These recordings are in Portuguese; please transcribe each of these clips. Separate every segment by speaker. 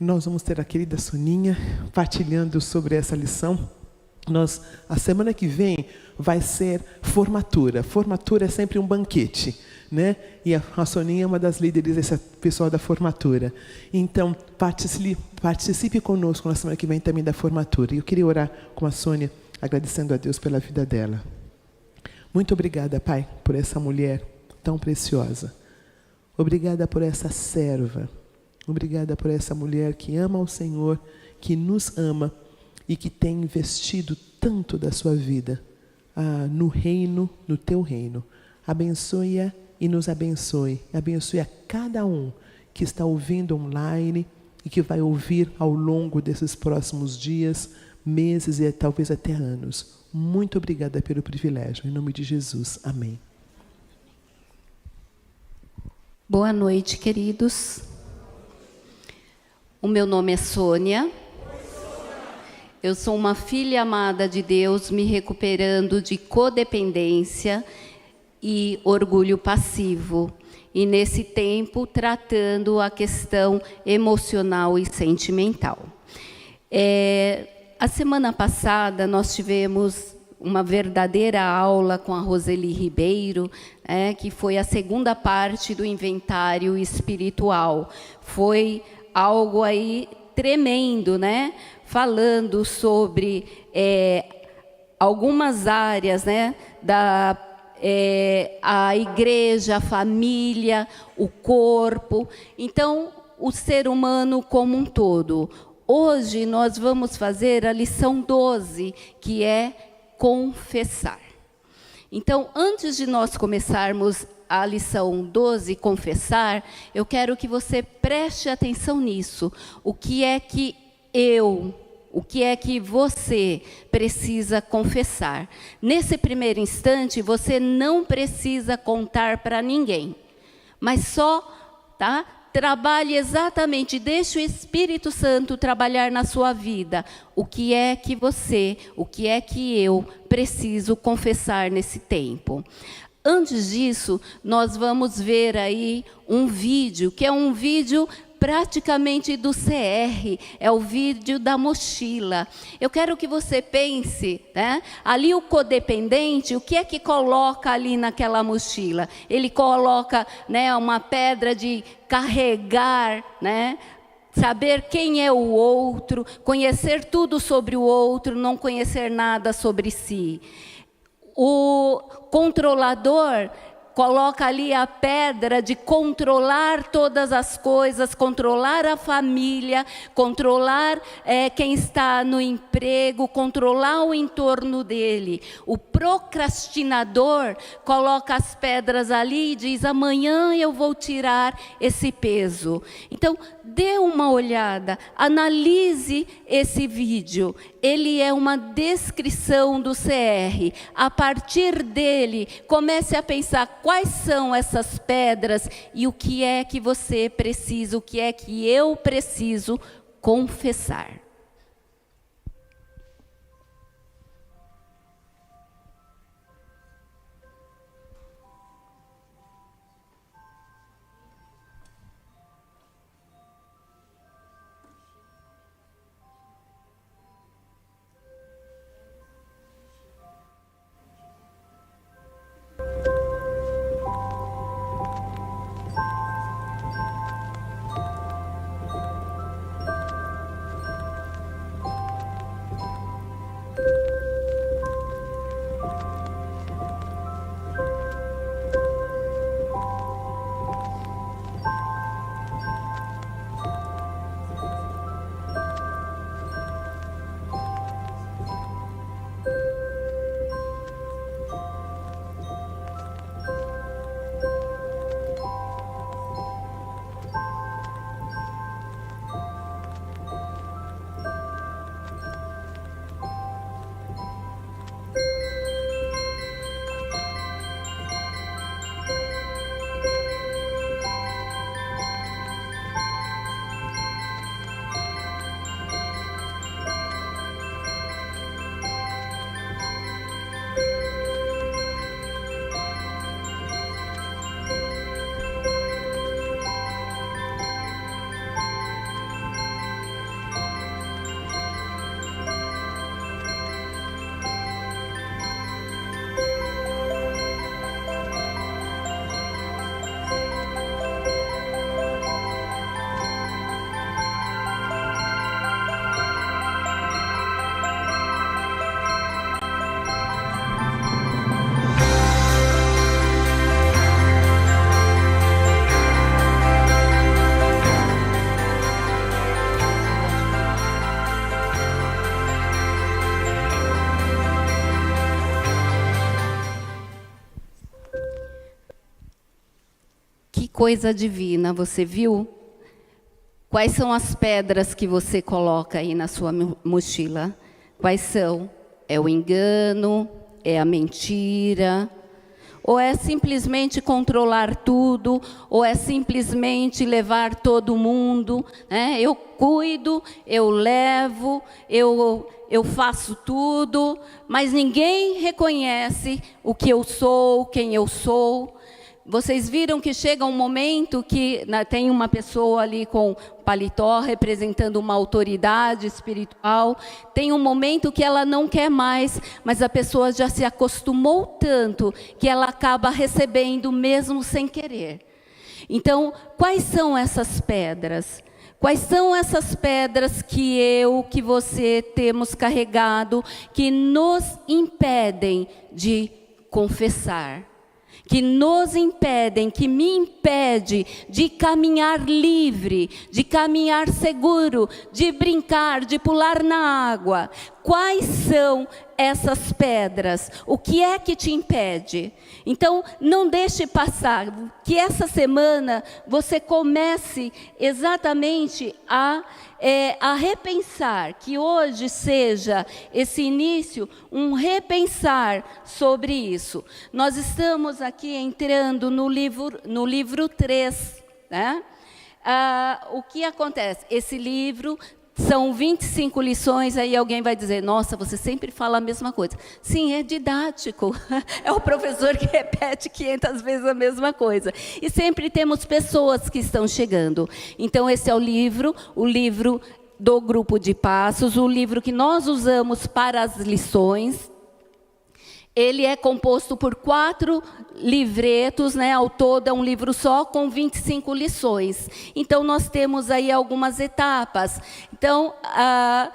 Speaker 1: Nós vamos ter a querida Soninha partilhando sobre essa lição. A semana que vem vai ser formatura. Formatura é sempre um banquete, né? E a Soninha é uma das líderes desse pessoal da formatura. Então, participe conosco na semana que vem também da formatura. E eu queria orar com a Sônia, agradecendo a Deus pela vida dela. Muito obrigada, Pai, por essa mulher tão preciosa. Obrigada por essa serva. Obrigada por essa mulher que ama o Senhor, que nos ama e que tem investido tanto da sua vida no reino, no teu reino. Abençoe-a e nos abençoe. Abençoe a cada um que está ouvindo online e que vai ouvir ao longo desses próximos dias, meses e talvez até anos. Muito obrigada pelo privilégio. Em nome de Jesus. Amém.
Speaker 2: Boa noite, queridos. O meu nome é Sônia. Eu sou uma filha amada de Deus, me recuperando de codependência e orgulho passivo. E nesse tempo, tratando a questão emocional e sentimental. A semana passada, nós tivemos uma verdadeira aula com a Roseli Ribeiro, que foi a segunda parte do inventário espiritual. Foi algo aí tremendo, né? Falando sobre algumas áreas, né? A igreja, a família, o corpo. Então, o ser humano como um todo. Hoje nós vamos fazer a lição 12, que é confessar. Então, antes de nós começarmos a lição 12, confessar, eu quero que você preste atenção nisso. O que é que você precisa confessar? Nesse primeiro instante, você não precisa contar para ninguém, mas só, tá? Trabalhe exatamente, deixe o Espírito Santo trabalhar na sua vida. O que é que eu preciso confessar nesse tempo? Antes disso, nós vamos ver aí um vídeo, que é um vídeo praticamente do CR, é o vídeo da mochila. Eu quero que você pense, né? Ali o codependente, o que é que coloca ali naquela mochila? Ele coloca, né, uma pedra de carregar, né? Saber quem é o outro, conhecer tudo sobre o outro, não conhecer nada sobre si. O controlador coloca ali a pedra de controlar todas as coisas, controlar a família, controlar quem está no emprego, controlar o entorno dele. O procrastinador coloca as pedras ali e diz: amanhã eu vou tirar esse peso. Então, dê uma olhada, analise esse vídeo. Ele é uma descrição do CR. A partir dele, comece a pensar quais são essas pedras e o que é que você precisa, o que é que eu preciso confessar. coisa divina, você viu? Quais são as pedras que você coloca aí na sua mochila? Quais são? É o engano? É a mentira? Ou é simplesmente controlar tudo? Ou é simplesmente levar todo mundo? Né? Eu cuido, eu levo, eu faço tudo, mas ninguém reconhece o que eu sou, quem eu sou. Vocês viram que chega um momento que tem uma pessoa ali com paletó representando uma autoridade espiritual. Tem um momento que ela não quer mais, mas a pessoa já se acostumou tanto que ela acaba recebendo mesmo sem querer. Então, quais são essas pedras? Quais são essas pedras que você temos carregado, que nos impedem de confessar? Que nos impedem, que me impede de caminhar livre, de caminhar seguro, de brincar, de pular na água. Quais são essas pedras? O que é que te impede? Então, não deixe passar, que essa semana você comece exatamente a repensar, que hoje seja esse início, um repensar sobre isso. Nós estamos aqui entrando no livro 3, né? O que acontece? Esse livro são 25 lições, aí alguém vai dizer, nossa, você sempre fala a mesma coisa. Sim, é didático. É o professor que repete 500 vezes a mesma coisa. E sempre temos pessoas que estão chegando. Então, esse é o livro do Grupo de Passos, o livro que nós usamos para as lições. Ele é composto por 4 livretos, né? Ao todo é um livro só com 25 lições. Então, nós temos aí algumas etapas. Então, a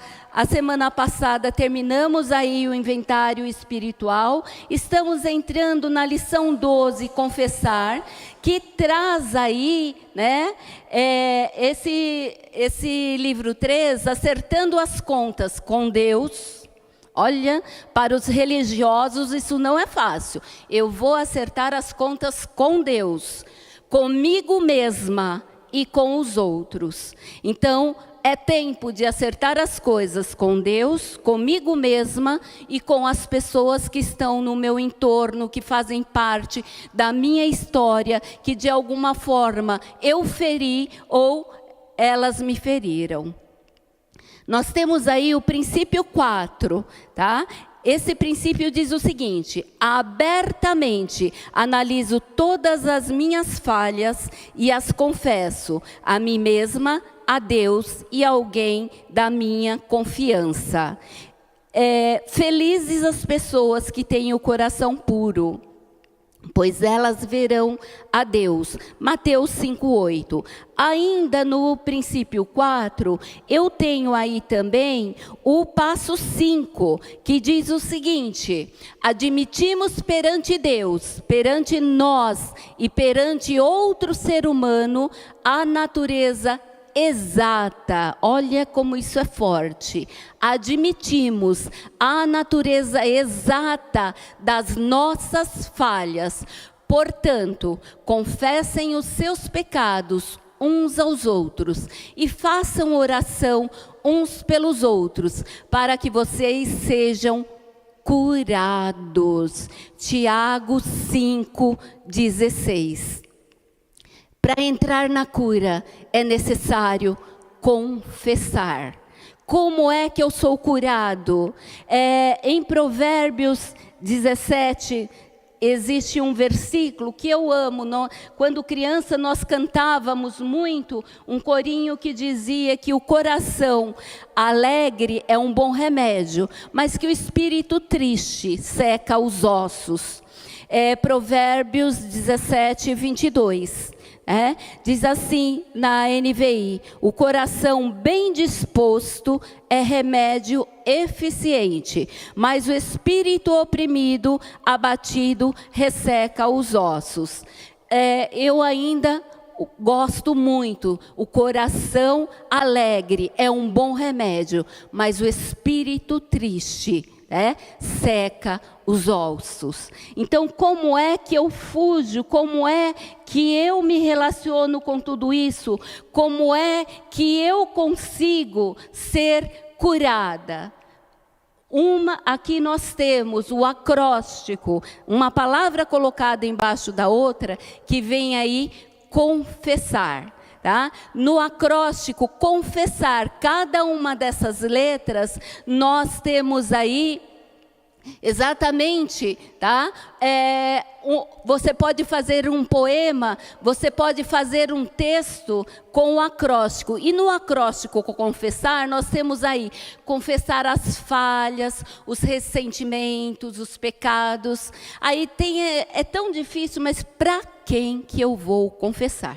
Speaker 2: semana passada terminamos aí o inventário espiritual. Estamos entrando na lição 12, confessar, que traz aí, né? Esse livro 3, acertando as contas com Deus. Olha, para os religiosos isso não é fácil. Eu vou acertar as contas com Deus, comigo mesma e com os outros. Então, é tempo de acertar as coisas com Deus, comigo mesma e com as pessoas que estão no meu entorno, que fazem parte da minha história, que de alguma forma eu feri ou elas me feriram. Nós temos aí o princípio 4, tá? Esse princípio diz o seguinte: abertamente analiso todas as minhas falhas e as confesso a mim mesma, a Deus e a alguém da minha confiança. Felizes as pessoas que têm o coração puro, pois elas verão a Deus. Mateus 5:8. Ainda no princípio 4, eu tenho aí também o passo 5, que diz o seguinte: admitimos perante Deus, perante nós e perante outro ser humano, a natureza exata. Olha como isso é forte. Admitimos a natureza exata das nossas falhas. Portanto, confessem os seus pecados uns aos outros e façam oração uns pelos outros, para que vocês sejam curados. Tiago 5:16. Para entrar na cura, é necessário confessar. Como é que eu sou curado? Em Provérbios 17, existe um versículo que eu amo. Quando criança, nós cantávamos muito um corinho que dizia que o coração alegre é um bom remédio, mas que o espírito triste seca os ossos. Provérbios 17:22. Diz assim na NVI: o coração bem disposto é remédio eficiente, mas o espírito oprimido, abatido, resseca os ossos. Eu ainda gosto muito. O coração alegre é um bom remédio, mas o espírito triste, seca os ossos. Então, como é que eu fujo? Como é que eu me relaciono com tudo isso? Como é que eu consigo ser curada? Aqui nós temos o acróstico, uma palavra colocada embaixo da outra, que vem aí confessar. Tá? No acróstico, confessar, cada uma dessas letras, nós temos aí exatamente, tá? Você pode fazer um poema, você pode fazer um texto com o acróstico. E no acróstico confessar, nós temos aí confessar as falhas, os ressentimentos, os pecados. Aí é tão difícil, mas para quem que eu vou confessar?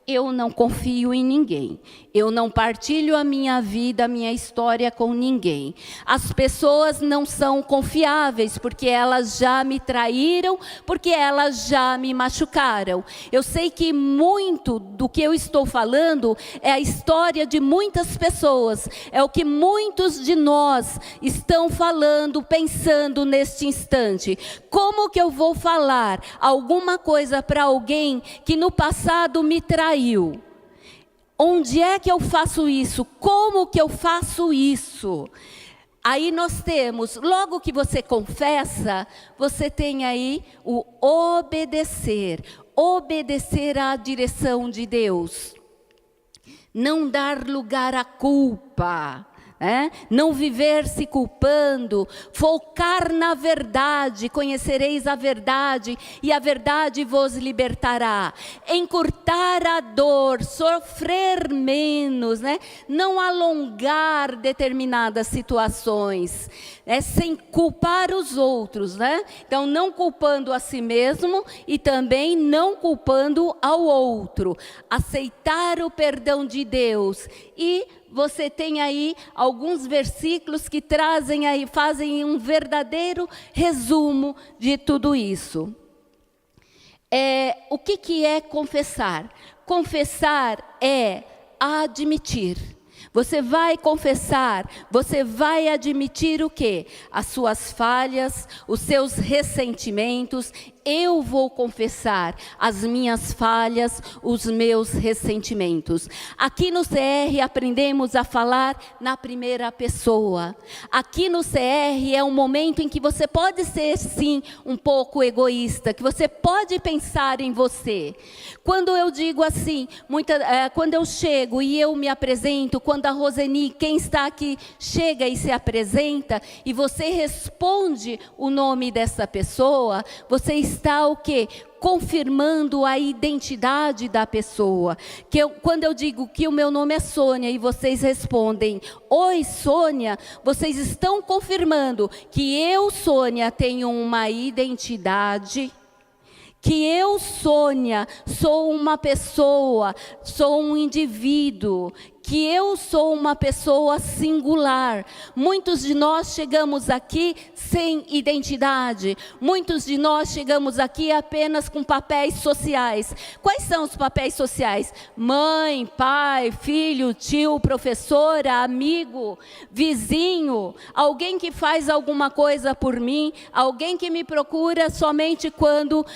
Speaker 2: Eu não confio em ninguém. Eu não partilho a minha vida, a minha história com ninguém. As pessoas não são confiáveis, porque elas já me traíram, porque elas já me machucaram. Eu sei que muito do que eu estou falando é a história de muitas pessoas. É o que muitos de nós estão falando, pensando neste instante. Como que eu vou falar alguma coisa para alguém que no passado me traiu? Onde é que eu faço isso? Como que eu faço isso? Aí nós temos, logo que você confessa, você tem aí o obedecer. Obedecer à direção de Deus. Não dar lugar à culpa. Não viver se culpando, focar na verdade, conhecereis a verdade e a verdade vos libertará. Encurtar a dor, sofrer menos, não alongar determinadas situações, sem culpar os outros, Então não culpando a si mesmo e também não culpando ao outro. Aceitar o perdão de Deus e você tem aí alguns versículos que fazem um verdadeiro resumo de tudo isso. O que é confessar? Confessar é admitir. Você vai confessar, você vai admitir o quê? As suas falhas, os seus ressentimentos. Eu vou confessar as minhas falhas, os meus ressentimentos. Aqui no CR aprendemos a falar na primeira pessoa. Aqui no CR é um momento em que você pode ser sim um pouco egoísta, que você pode pensar em você. Quando eu digo assim, quando eu chego e eu me apresento, quando a Roseni, quem está aqui, chega e se apresenta, e você responde o nome dessa pessoa, você está o quê? Confirmando a identidade da pessoa. Quando eu digo que o meu nome é Sônia e vocês respondem, oi Sônia, vocês estão confirmando que eu, Sônia, tenho uma identidade, que eu, Sônia, sou uma pessoa, sou um indivíduo, que eu sou uma pessoa singular. Muitos de nós chegamos aqui sem identidade. Muitos de nós chegamos aqui apenas com papéis sociais. Quais são os papéis sociais? Mãe, pai, filho, tio, professora, amigo, vizinho, alguém que faz alguma coisa por mim, alguém que me procura somente quando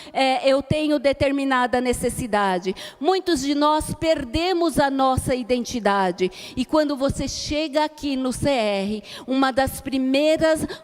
Speaker 2: eu tenho determinada necessidade. Muitos de nós perdemos a nossa identidade. E quando você chega aqui no CR,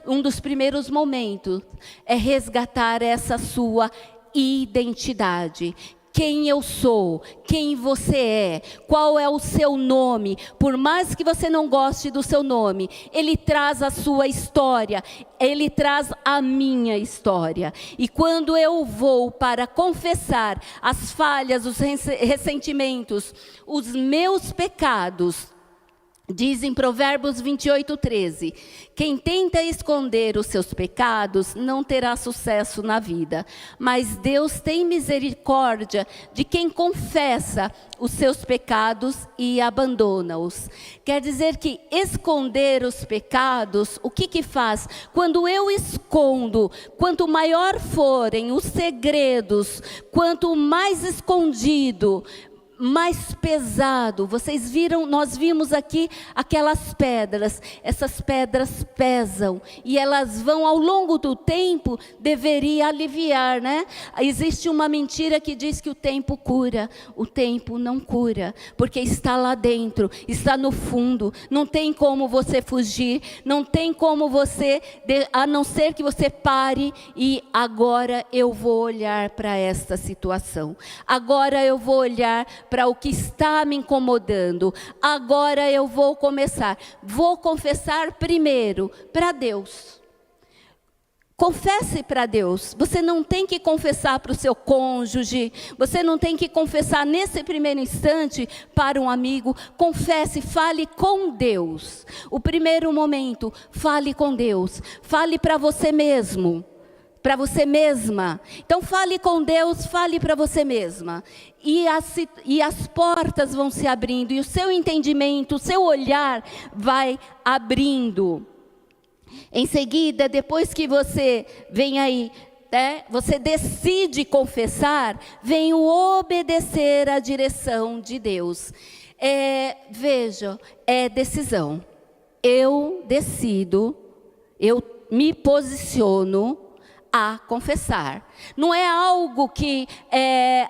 Speaker 2: um dos primeiros momentos é resgatar essa sua identidade. Quem eu sou, quem você é, qual é o seu nome. Por mais que você não goste do seu nome, ele traz a sua história, ele traz a minha história. E quando eu vou para confessar as falhas, os ressentimentos, os meus pecados, diz em Provérbios 28:13, quem tenta esconder os seus pecados não terá sucesso na vida, mas Deus tem misericórdia de quem confessa os seus pecados e abandona-os. Quer dizer que esconder os pecados, o que faz? Quando eu escondo, quanto maior forem os segredos, quanto mais escondido, mais pesado. Vocês viram, nós vimos aqui aquelas pedras. Essas pedras pesam e elas vão ao longo do tempo, deveria aliviar, né? Existe uma mentira que diz que o tempo cura. O tempo não cura, porque está lá dentro, está no fundo. Não tem como você fugir, não tem como você, a não ser que você pare e agora eu vou olhar para esta situação. Agora eu vou olhar para o que está me incomodando. Agora eu vou começar. Vou confessar primeiro para Deus. Confesse para Deus. Você não tem que confessar para o seu cônjuge. Você não tem que confessar nesse primeiro instante para um amigo. Confesse, fale com Deus. O primeiro momento, fale com Deus. Fale para você mesmo. Para você mesma. Então fale com Deus, fale para você mesma. E as portas vão se abrindo, e o seu entendimento, o seu olhar vai abrindo. Em seguida, depois que você vem aí, você decide confessar, vem o obedecer à direção de Deus. Veja, é decisão. Eu decido, eu me posiciono a confessar. Não é algo que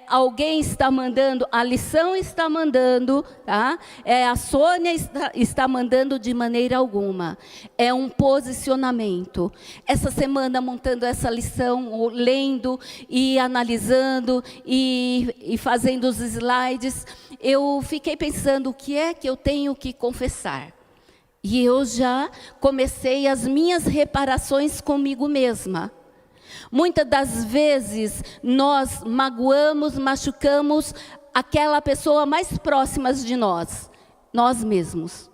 Speaker 2: alguém está mandando, a lição está mandando, tá? A Sônia está mandando de maneira alguma. É um posicionamento. Essa semana, montando essa lição, lendo e analisando e fazendo os slides, eu fiquei pensando o que é que eu tenho que confessar. E eu já comecei as minhas reparações comigo mesma. Muitas das vezes nós magoamos, machucamos aquela pessoa mais próxima de nós, nós mesmos.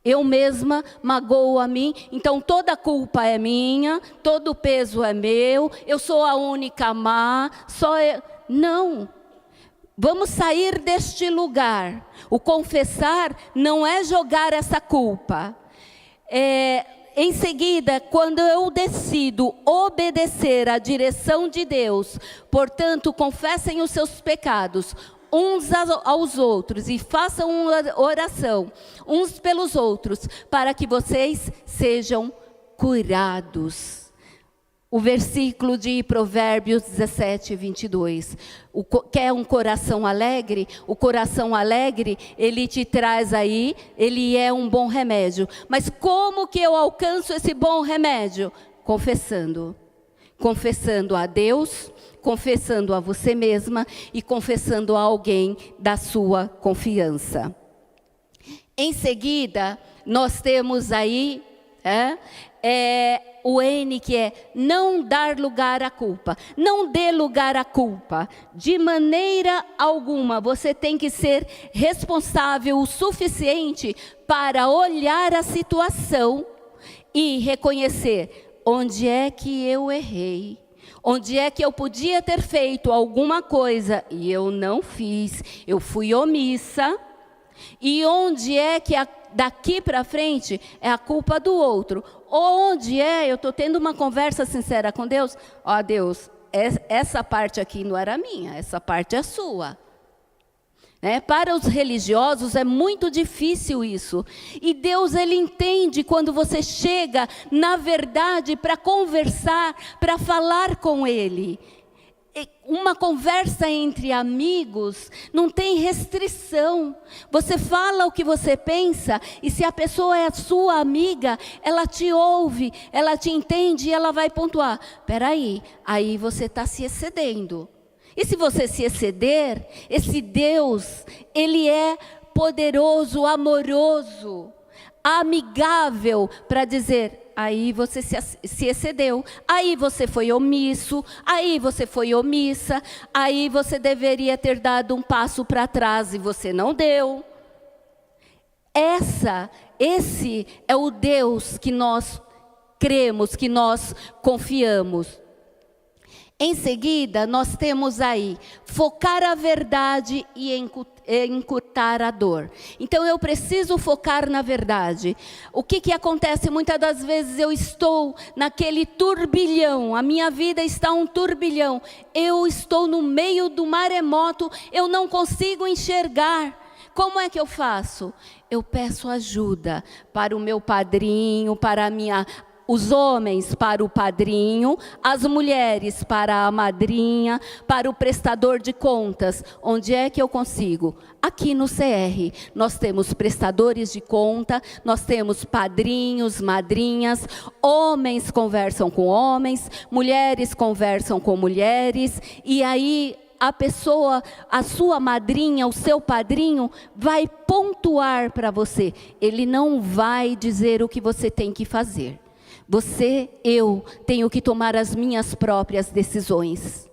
Speaker 2: Eu mesma magoo a mim, então toda a culpa é minha, todo o peso é meu, eu sou a única má, só eu. Não, vamos sair deste lugar. O confessar não é jogar essa culpa. Em seguida, quando eu decido obedecer à direção de Deus, portanto, confessem os seus pecados uns aos outros e façam uma oração uns pelos outros, para que vocês sejam curados. O versículo de Provérbios 17, 22. Quer um coração alegre? O coração alegre, ele te traz aí, ele é um bom remédio. Mas como que eu alcanço esse bom remédio? Confessando. Confessando a Deus, confessando a você mesma e confessando a alguém da sua confiança. Em seguida, nós temos aí o N, que é não dar lugar à culpa. Não dê lugar à culpa. De maneira alguma, você tem que ser responsável o suficiente para olhar a situação e reconhecer onde é que eu errei. Onde é que eu podia ter feito alguma coisa e eu não fiz, eu fui omissa. E onde é que daqui para frente é a culpa do outro. Onde eu estou tendo uma conversa sincera com Deus. Ó Deus, essa parte aqui não era minha, essa parte é sua. Para os religiosos é muito difícil isso. E Deus, Ele entende quando você chega, na verdade, para conversar, para falar com Ele. Uma conversa entre amigos não tem restrição. Você fala o que você pensa e se a pessoa é a sua amiga, ela te ouve, ela te entende e ela vai pontuar. Espera aí você está se excedendo. E se você se exceder, esse Deus, Ele é poderoso, amoroso, amigável para dizer... Aí você se excedeu, aí você foi omisso, aí você foi omissa, aí você deveria ter dado um passo para trás e você não deu. Esse é o Deus que nós cremos, que nós confiamos. Em seguida, nós temos aí, focar a verdade e encurtar a dor. Então eu preciso focar na verdade. O que acontece? Muitas das vezes eu estou naquele turbilhão, a minha vida está um turbilhão, eu estou no meio do maremoto, eu não consigo enxergar. Como é que eu faço? Eu peço ajuda para o meu padrinho, os homens para o padrinho, as mulheres para a madrinha, para o prestador de contas. Onde é que eu consigo? Aqui no CR, nós temos prestadores de conta, nós temos padrinhos, madrinhas, homens conversam com homens, mulheres conversam com mulheres, e aí a pessoa, a sua madrinha, o seu padrinho, vai pontuar para você. Ele não vai dizer o que você tem que fazer. Eu tenho que tomar as minhas próprias decisões.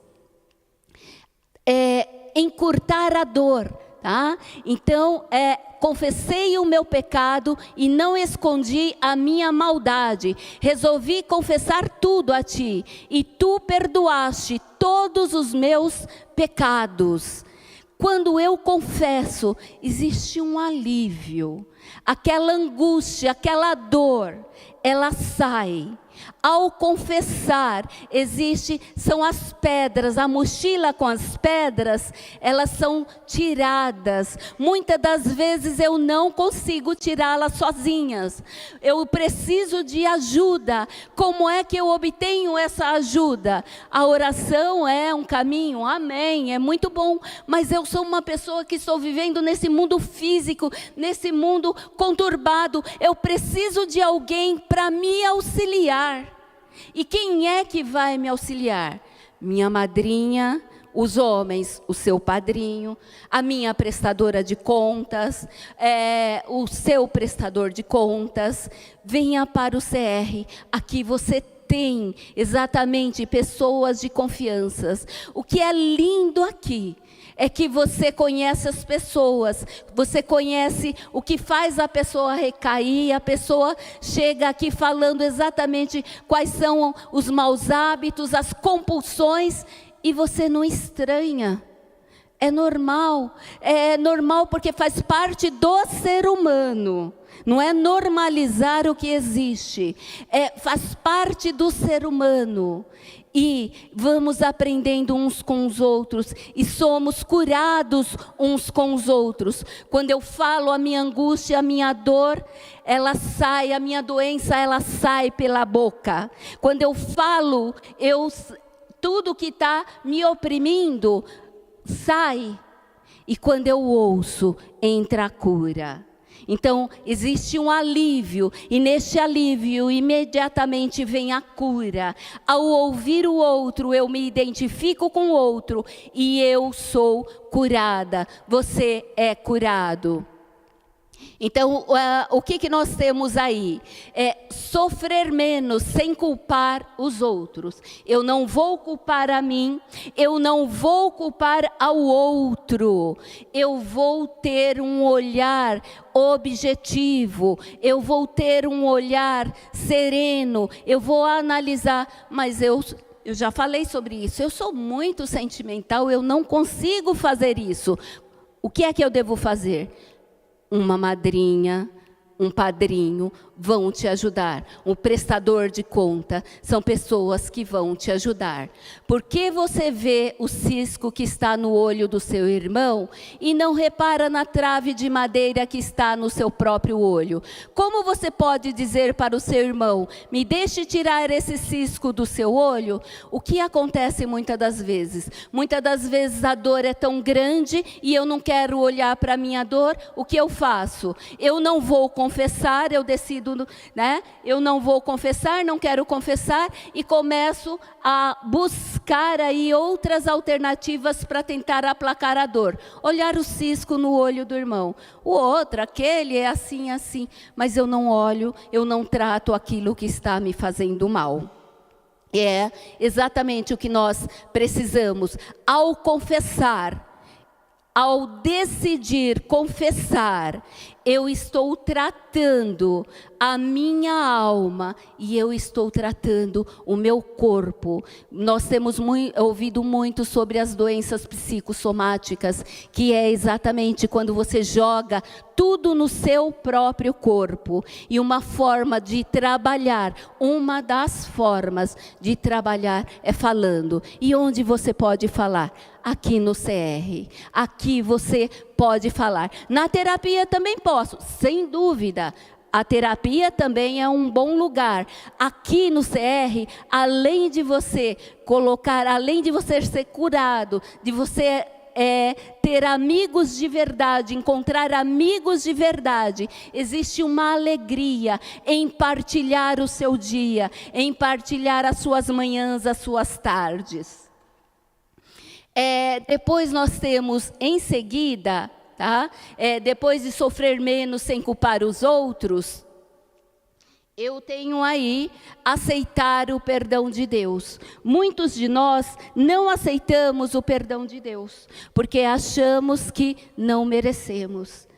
Speaker 2: Encurtar a dor, tá? Então, confessei o meu pecado e não escondi a minha maldade. Resolvi confessar tudo a ti e tu perdoaste todos os meus pecados. Quando eu confesso, existe um alívio. Aquela angústia, aquela dor, ela sai. Ao confessar, são as pedras, a mochila com as pedras, elas são tiradas. Muitas das vezes eu não consigo tirá-las sozinhas. Eu preciso de ajuda. Como é que eu obtenho essa ajuda? A oração é um caminho, amém, é muito bom. Mas eu sou uma pessoa que estou vivendo nesse mundo físico, nesse mundo conturbado. Eu preciso de alguém para me auxiliar. E quem é que vai me auxiliar? Minha madrinha, os homens, o seu padrinho, a minha prestadora de contas, o seu prestador de contas. Venha para o CR, aqui você tem exatamente pessoas de confiança. O que é lindo aqui é que você conhece as pessoas, você conhece o que faz a pessoa recair, a pessoa chega aqui falando exatamente quais são os maus hábitos, as compulsões, e você não estranha. É normal porque faz parte do ser humano. Não é normalizar o que existe, faz parte do ser humano. E vamos aprendendo uns com os outros e somos curados uns com os outros. Quando eu falo a minha angústia, a minha dor, ela sai, a minha doença, ela sai pela boca. Quando eu falo, tudo que está me oprimindo sai. E quando eu ouço, entra a cura. Então, existe um alívio, e neste alívio, imediatamente vem a cura. Ao ouvir o outro, eu me identifico com o outro, e eu sou curada. Você é curado. Então, o que nós temos aí? Sofrer menos sem culpar os outros. Eu não vou culpar a mim, eu não vou culpar ao outro. Eu vou ter um olhar objetivo, eu vou ter um olhar sereno, eu vou analisar, mas eu já falei sobre isso, eu sou muito sentimental, eu não consigo fazer isso. O que é que eu devo fazer? Uma madrinha, um padrinho vão te ajudar. Um prestador de conta são pessoas que vão te ajudar. Por que você vê o cisco que está no olho do seu irmão e não repara na trave de madeira que está no seu próprio olho? Como você pode dizer para o seu irmão, me deixe tirar esse cisco do seu olho? O que acontece muitas das vezes? Muitas das vezes a dor é tão grande e eu não quero olhar para a minha dor. O que eu faço? Eu não vou confessar, eu decido, né? Eu não vou confessar, não quero confessar, e começo a buscar aí outras alternativas para tentar aplacar a dor. Olhar o cisco no olho do irmão. O outro, aquele é assim, assim, mas eu não olho, eu não trato aquilo que está me fazendo mal. É exatamente o que nós precisamos. Ao confessar, ao decidir confessar, eu estou tratando a minha alma e eu estou tratando o meu corpo. Nós temos ouvido muito sobre as doenças psicossomáticas, que é exatamente quando você joga tudo no seu próprio corpo. E uma forma de trabalhar, uma das formas de trabalhar é falando. E onde você pode falar? Aqui no CR. Aqui você pode falar. Na terapia também posso, sem dúvida. A terapia também é um bom lugar. Aqui no CR, além de você colocar, além de você ser curado, de você ter amigos de verdade, encontrar amigos de verdade, existe uma alegria em partilhar o seu dia, em partilhar as suas manhãs, as suas tardes. Depois nós temos em seguida, tá? Depois de sofrer menos sem culpar os outros, eu tenho aí aceitar o perdão de Deus. Muitos de nós não aceitamos o perdão de Deus, porque achamos que não merecemos.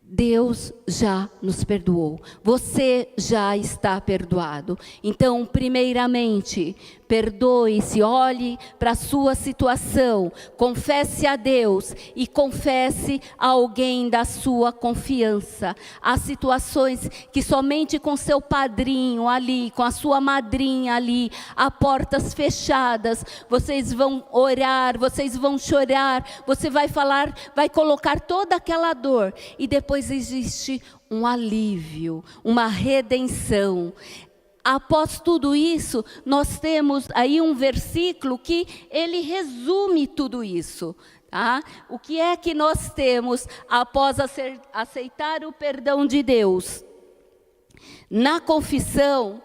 Speaker 2: Deus já nos perdoou. Você já está perdoado. Então, primeiramente, perdoe-se, olhe para a sua situação, confesse a Deus e confesse a alguém da sua confiança. Há situações que somente com seu padrinho ali, com a sua madrinha ali, a portas fechadas, vocês vão orar, vocês vão chorar, você vai falar, vai colocar toda aquela dor e depois existe um alívio, uma redenção. Após tudo isso, nós temos aí um versículo que ele resume tudo isso. Tá? O que é que nós temos após aceitar o perdão de Deus? Na confissão,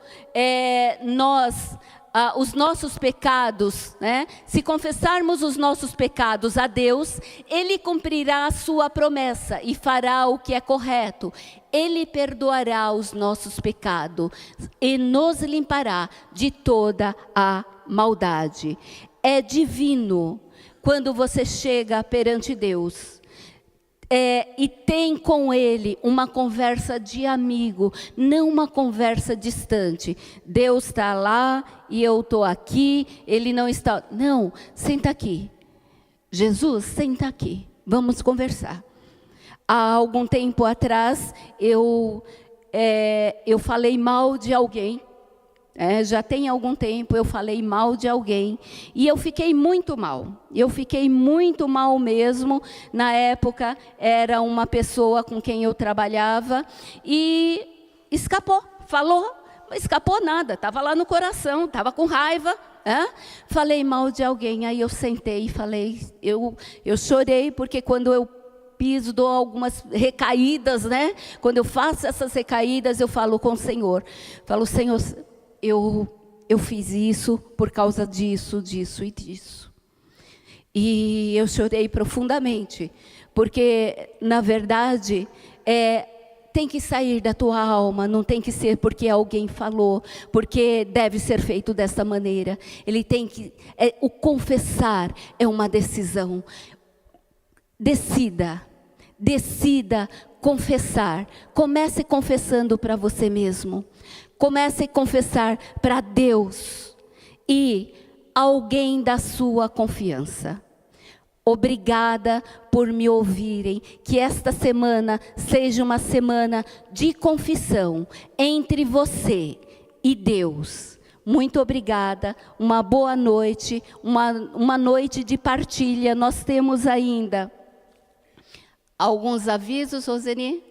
Speaker 2: os nossos pecados, né? Se confessarmos os nossos pecados a Deus, Ele cumprirá a sua promessa e fará o que é correto. Ele perdoará os nossos pecados e nos limpará de toda a maldade. É divino quando você chega perante Deus. E tem com Ele uma conversa de amigo, não uma conversa distante. Deus está lá e eu estou aqui, Ele não está... Não, senta aqui. Jesus, senta aqui, vamos conversar. Há algum tempo atrás, eu falei mal de alguém. Já tem algum tempo eu falei mal de alguém e eu fiquei muito mal. Eu fiquei muito mal mesmo. Na época era uma pessoa com quem eu trabalhava e escapou, falou, escapou nada, estava lá no coração, estava com raiva. Falei mal de alguém, aí eu sentei e falei, eu chorei porque quando eu piso, dou algumas recaídas, né? Quando eu faço essas recaídas eu falo com o Senhor, falo, Senhor, eu fiz isso por causa disso, disso e disso. E eu chorei profundamente, porque, na verdade, tem que sair da tua alma, não tem que ser porque alguém falou, porque deve ser feito dessa maneira. Ele tem que... o confessar é uma decisão. Decida confessar. Comece confessando para você mesmo. Comece a confessar para Deus e alguém da sua confiança. Obrigada por me ouvirem. Que esta semana seja uma semana de confissão entre você e Deus. Muito obrigada. Uma boa noite, uma noite de partilha. Nós temos ainda alguns avisos, Roseni?